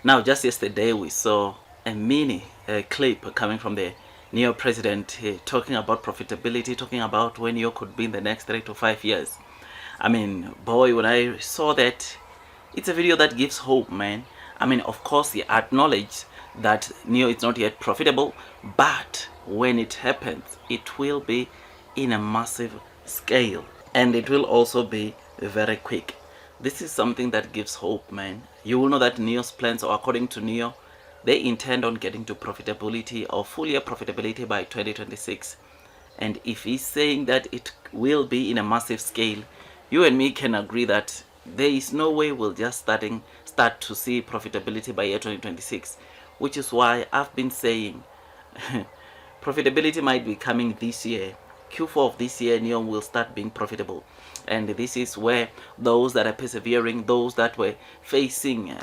Now, just yesterday, we saw a mini clip coming from the NEO president talking about profitability, talking about when NEO could be in the next 3 to 5 years. I mean, boy, when I saw that, it's a video that gives hope, man. I mean, of course, he acknowledged that NEO is not yet profitable, but when it happens, it will be in a massive scale, and it will also be very quick. This is something that gives hope, man. You will know that NEO's plans, or according to NEO, they intend on getting to profitability or full year profitability by 2026. And if he's saying that it will be in a massive scale, you and me can agree that there is no way we'll just start to see profitability by year 2026, which is why I've been saying profitability might be coming this year. Q4 of this year, NEO will start being profitable. And this is where those that are persevering, those that were facing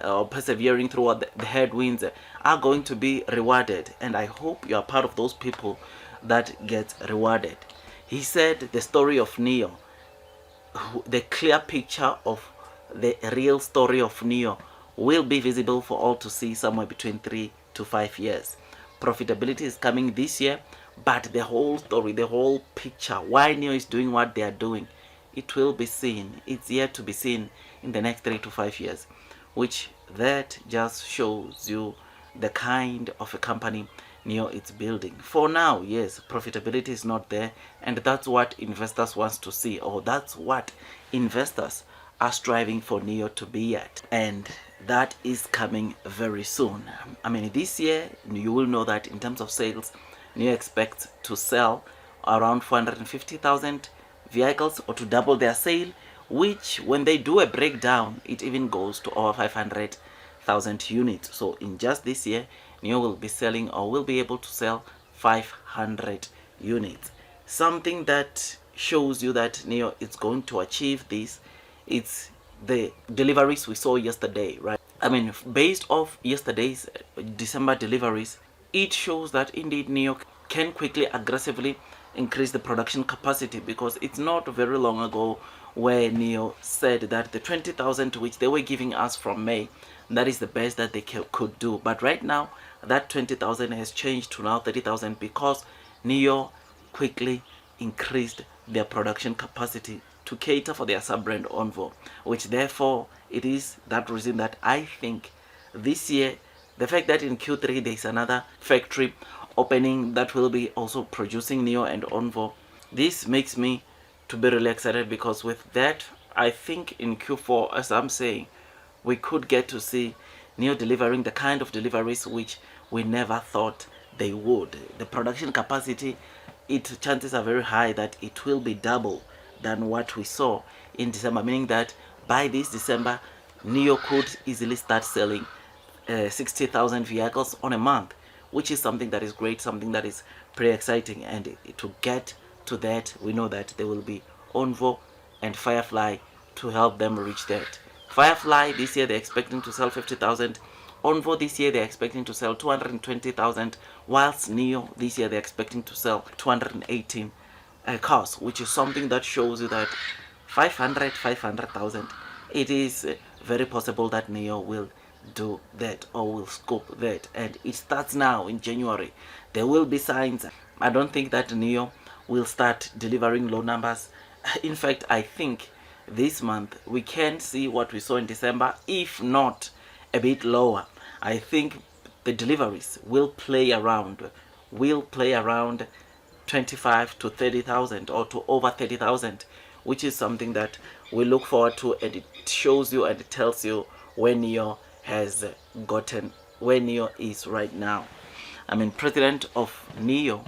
or persevering throughout the headwinds are going to be rewarded. And I hope you are part of those people that get rewarded. He said the story of NEO, the clear picture of the real story of NEO will be visible for all to see somewhere between 3 to 5 years. Profitability is coming this year, but the whole story, the whole picture, why NEO is doing what they are doing, it will be seen. It's yet to be seen in the next 3 to 5 years, which that just shows you the kind of a company NEO is building. For now, yes, profitability is not there, and that's what investors want to see, or that's what investors are striving for NEO to be at, and that is coming very soon. I mean, this year you will know that in terms of sales, NEO expects to sell around 450,000 vehicles, or to double their sale, which when they do a breakdown, it even goes to over 500,000 units. So in just this year, NEO will be selling, or will be able to sell 500 units. Something that shows you that NEO is going to achieve this, it's the deliveries we saw yesterday, right? I mean, based off yesterday's December deliveries, it shows that indeed NEO can quickly, aggressively increase the production capacity, because it's not very long ago where NEO said that the 20,000 which they were giving us from May, that is the best that they could do. But right now, that 20,000 has changed to now 30,000, because NEO quickly increased their production capacity to cater for their sub-brand Onvo, which therefore it is that reason that I think this year, the fact that in Q3 there is another factory opening that will be also producing NEO and Onvo, this makes me to be really excited, because with that, I think in Q4, as I'm saying, we could get to see NEO delivering the kind of deliveries which we never thought they would. The production capacity, chances are very high that it will be double than what we saw in December, meaning that by this December, NEO could easily start selling 60,000 vehicles on a month, which is something that is great, something that is pretty exciting. And to get to that, we know that there will be Onvo and Firefly to help them reach that. Firefly this year they're expecting to sell 50,000. Onvo this year they're expecting to sell 220,000, whilst NEO this year they're expecting to sell 218 cars, which is something that shows you that 500,000, it is very possible that NEO will do that, or will scope that, and it starts now in January. There will be signs. I don't think that NEO will start delivering low numbers. In fact, I think this month we can see what we saw in December, if not a bit lower. I think the deliveries will play around 25 to 30,000, or to over 30,000, which is something that we look forward to, and it shows you and it tells you where NEO has gotten, where NEO is right now. I mean, president of NEO,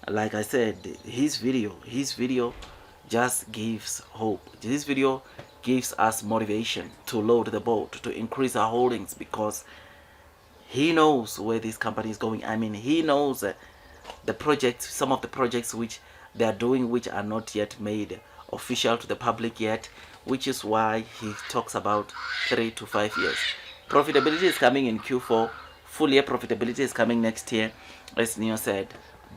like I said, his video just gives hope. This video gives us motivation to load the boat, to increase our holdings, because he knows where this company is going. I mean, he knows the projects, some of the projects which they are doing, which are not yet made official to the public yet, which is why he talks about 3 to 5 years. Profitability is coming in Q4. Full year profitability is coming next year, as NEO said.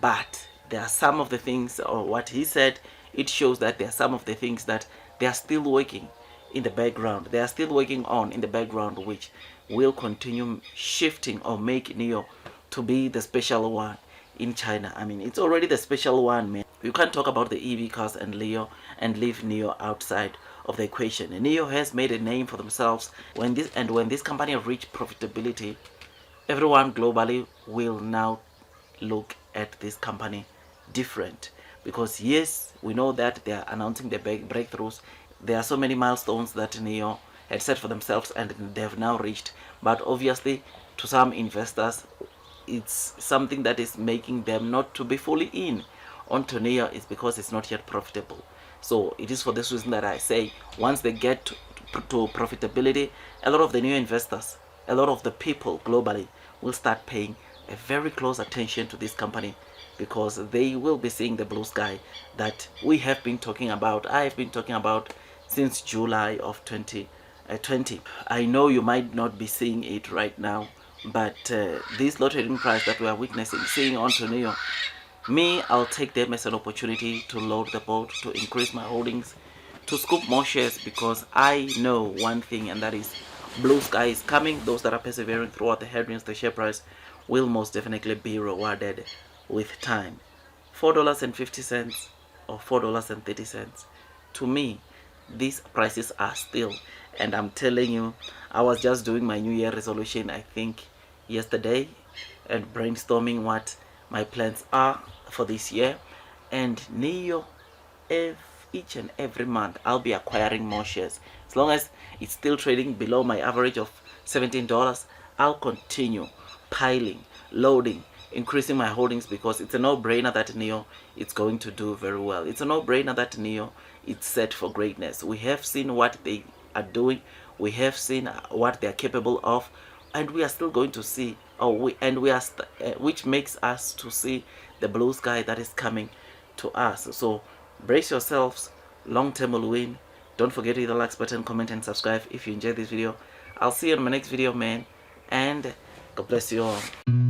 But there are some of the things, or what he said, it shows that there are some of the things that they are still working in the background. They are still working on in the background, which will continue shifting or make NIO to be the special one in China. I mean, it's already the special one, man. You can't talk about the EV cars and leave NIO outside of the equation. NIO has made a name for themselves. When this company reach profitability, everyone globally will now look at this company different, because yes, we know that they are announcing the big breakthroughs. There are so many milestones that NIO had set for themselves and they have now reached, but obviously to some investors it's something that is making them not to be fully in onto NIO, is because it's not yet profitable. So it is for this reason that I say, once they get to profitability, a lot of the new investors, a lot of the people globally will start paying a very close attention to this company, because they will be seeing the blue sky that we have been talking about. I have been talking about since July of 2020. I know you might not be seeing it right now, but this low trading price that we are witnessing, seeing onto NIO, me, I'll take them as an opportunity to load the boat, to increase my holdings, to scoop more shares, because I know one thing, and that is blue sky is coming. Those that are persevering throughout the headwinds, the share price will most definitely be rewarded with time. $4.50 or $4.30. To me, these prices are still, and I'm telling you, I was just doing my New Year resolution, I think yesterday, and brainstorming what my plans are for this year. And NIO, each and every month I'll be acquiring more shares. As long as it's still trading below my average of $17, I'll continue piling, loading, increasing my holdings, because it's a no-brainer that NIO is going to do very well. It's a no-brainer that NIO is set for greatness. We have seen what they are doing, we have seen what they are capable of, and we are still going to see, which makes us to see the blue sky that is coming to us. So brace yourselves, long term will win. Don't forget to hit the like button, comment and subscribe if you enjoyed this video. I'll see you in my next video, man, and God bless you all.